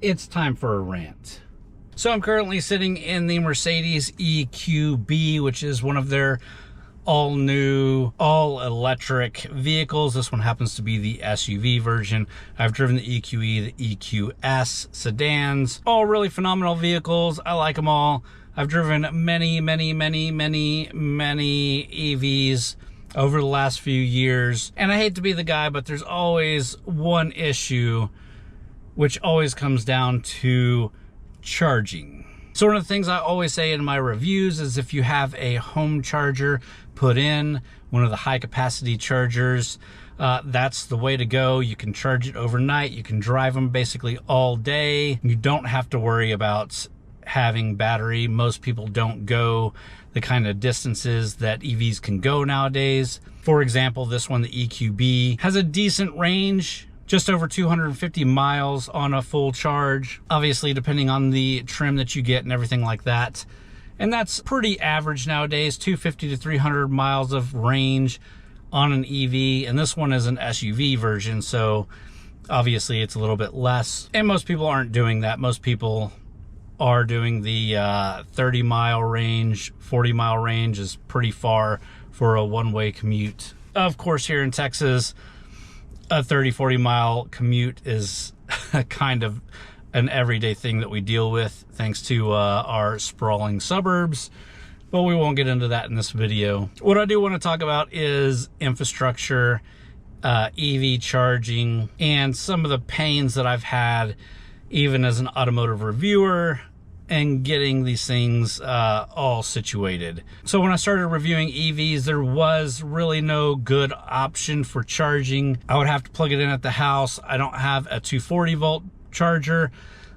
It's time for a rant. So I'm currently sitting in the Mercedes EQB, which is one of their all new, all electric vehicles. This one happens to be the SUV version. I've driven the EQE, the EQS sedans, all really phenomenal vehicles. I like them all. I've driven many EVs over the last few years. And I hate to be the guy, but there's always one issue, which always comes down to charging. So one of the things I always say in my reviews is if you have a home charger, put in one of the high capacity chargers. That's the way to go. You can charge it overnight. You can drive them basically all day. You don't have to worry about having battery. Most people don't go the kind of distances that EVs can go nowadays. For example, this one, the EQB, has a decent range, just over 250 miles on a full charge, obviously depending on the trim that you get and everything like that. And that's pretty average nowadays, 250 to 300 miles of range on an EV. And this one is an SUV version, so obviously it's a little bit less. And most people aren't doing that. Most people are doing the 30-mile range, 40-mile range is pretty far for a one-way commute. Of course, here in Texas, a 30-40 mile commute is kind of an everyday thing that we deal with thanks to our sprawling suburbs, but we won't get into that in this video. What I do want to talk about is infrastructure, EV charging, and some of the pains that I've had even as an automotive reviewer and getting these things all situated. So when I started reviewing EVs, there was really no good option for charging. I would have to plug it in at the house. I don't have a 240 volt charger.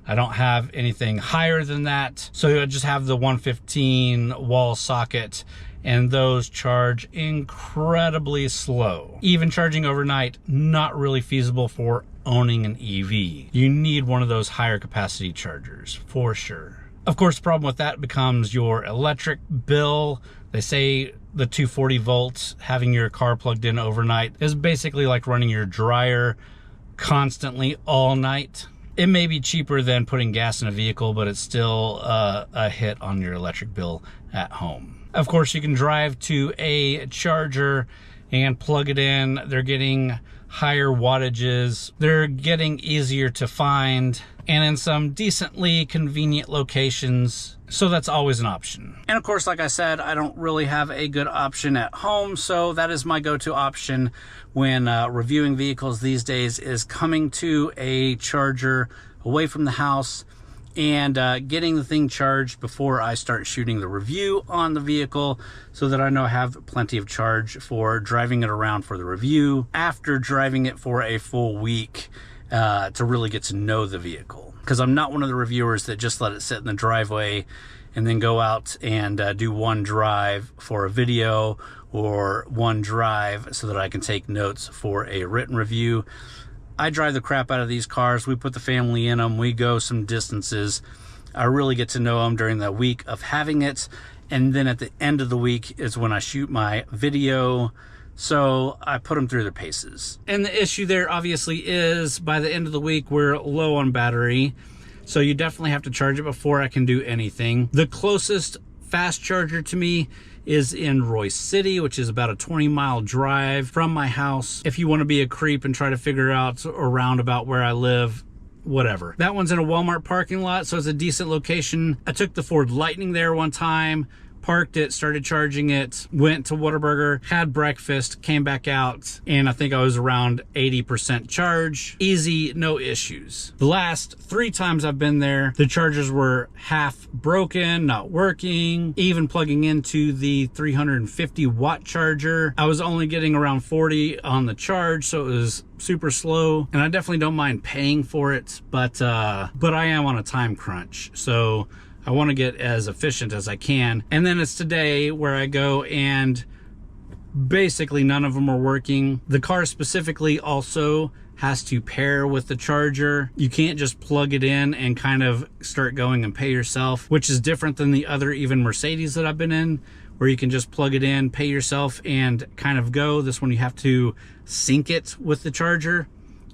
I don't have anything higher than that. So I just have the 115 wall socket, and those charge incredibly slow. Even charging overnight, not really feasible for owning an EV. You need one of those higher capacity chargers for sure. Of course, the problem with that becomes your electric bill. They say the 240 volts, having your car plugged in overnight, is basically like running your dryer constantly all night. It may be cheaper than putting gas in a vehicle, but it's still a hit on your electric bill at home. Of course, you can drive to a charger and plug it in. They're getting higher wattages. They're getting easier to find, and in some decently convenient locations. So that's always an option. And of course, like I said, I don't really have a good option at home. So that is my go-to option when reviewing vehicles these days, is coming to a charger away from the house and getting the thing charged before I start shooting the review on the vehicle, so that I know I have plenty of charge for driving it around for the review after driving it for a full week to really get to know the vehicle. Because I'm not one of the reviewers that just let it sit in the driveway and then go out and do one drive for a video or one drive so that I can take notes for a written review. I drive the crap out of these cars. We put the family in them. We go some distances. I really get to know them during the week of having it. And then at the end of the week is when I shoot my video. So I put them through their paces. And the issue there obviously is by the end of the week, we're low on battery. So you definitely have to charge it before I can do anything. The closest fast charger to me is in Royce City, which is about a 20-mile drive from my house. If you want to be a creep and try to figure out around about where I live, whatever. That one's in a Walmart parking lot, so it's a decent location. I took the Ford Lightning there one time, parked it, started charging it, went to Whataburger, had breakfast, came back out, and I think I was around 80% charge. Easy, no issues. The last 3 times I've been there, the chargers were half broken, not working. Even plugging into the 350 watt charger, I was only getting around 40 on the charge, so it was super slow. And I definitely don't mind paying for it, but I am on a time crunch, so I want to get as efficient as I can. And then it's today where I go and basically none of them are working. The car specifically also has to pair with the charger. You can't just plug it in and kind of start going and pay yourself, which is different than the other even Mercedes that I've been in, where you can just plug it in, pay yourself, and kind of go. This one you have to sync it with the charger,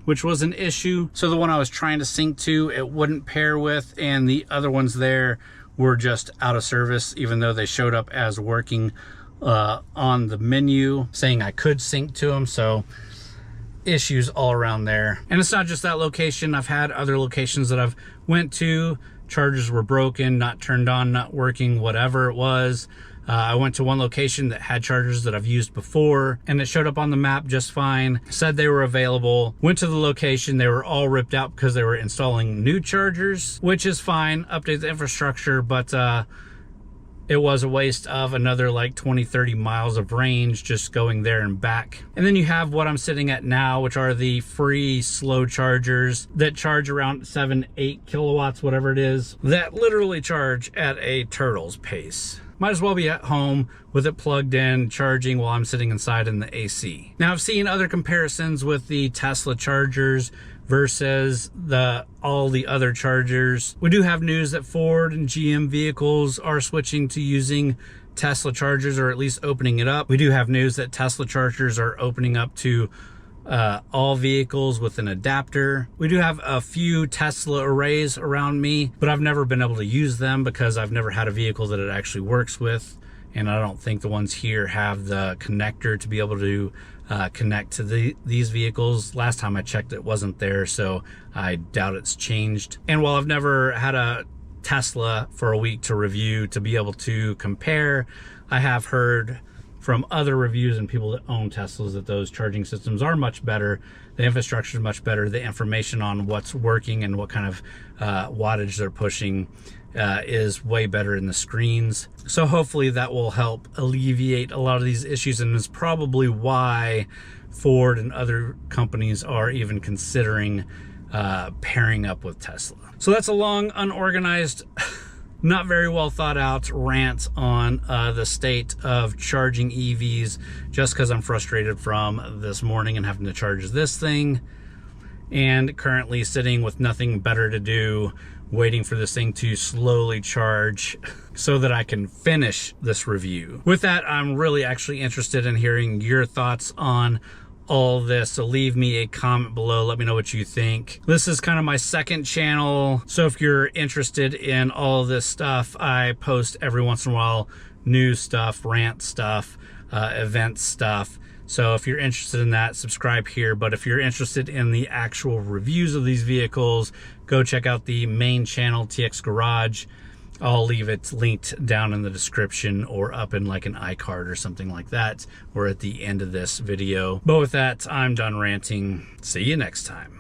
which was an issue. So the one I was trying to sync to, it wouldn't pair with, and the other ones there were just out of service, even though they showed up as working on the menu saying I could sync to them. So issues all around there. And it's not just that location. I've had other locations that I've went to, chargers were broken, not turned on, not working, whatever it was. I went to one location that had chargers that I've used before, and it showed up on the map just fine, said they were available. Went to the location, they were all ripped out because they were installing new chargers, which is fine, update the infrastructure, but it was a waste of another like 20-30 miles of range just going there and back. And then you have what I'm sitting at now, which are the free slow chargers that charge around 7-8 kilowatts, whatever it is, that literally charge at a turtle's pace. Might as well be at home with it plugged in, charging while I'm sitting inside in the AC. Now, I've seen other comparisons with the Tesla chargers versus all the other chargers. We do have news that Ford and GM vehicles are switching to using Tesla chargers, or at least opening it up. We do have news that Tesla chargers are opening up to all vehicles with an adapter. We do have a few Tesla arrays around me, but I've never been able to use them because I've never had a vehicle that it actually works with. And I don't think the ones here have the connector to be able to connect to these vehicles. Last time I checked, it wasn't there, so I doubt it's changed. And while I've never had a Tesla for a week to review to be able to compare, I have heard from other reviews and people that own Teslas that those charging systems are much better. The infrastructure is much better. The information on what's working and what kind of wattage they're pushing is way better in the screens. So hopefully that will help alleviate a lot of these issues, and is probably why Ford and other companies are even considering pairing up with Tesla. So that's a long, unorganized, not very well thought out rant on the state of charging EVs, just because I'm frustrated from this morning and having to charge this thing, and currently sitting with nothing better to do, waiting for this thing to slowly charge so that I can finish this review. With that, I'm really actually interested in hearing your thoughts on all this, so leave me a comment below. Let me know what you think. This is kind of my second channel, so if you're interested in all this stuff, I post every once in a while news stuff, rant stuff, event stuff. So if you're interested in that, subscribe here. But if you're interested in the actual reviews of these vehicles, go check out the main channel, txgarage. I'll leave it linked down in the description or up in like an iCard or something like that, or at the end of this video. But with that, I'm done ranting. See you next time.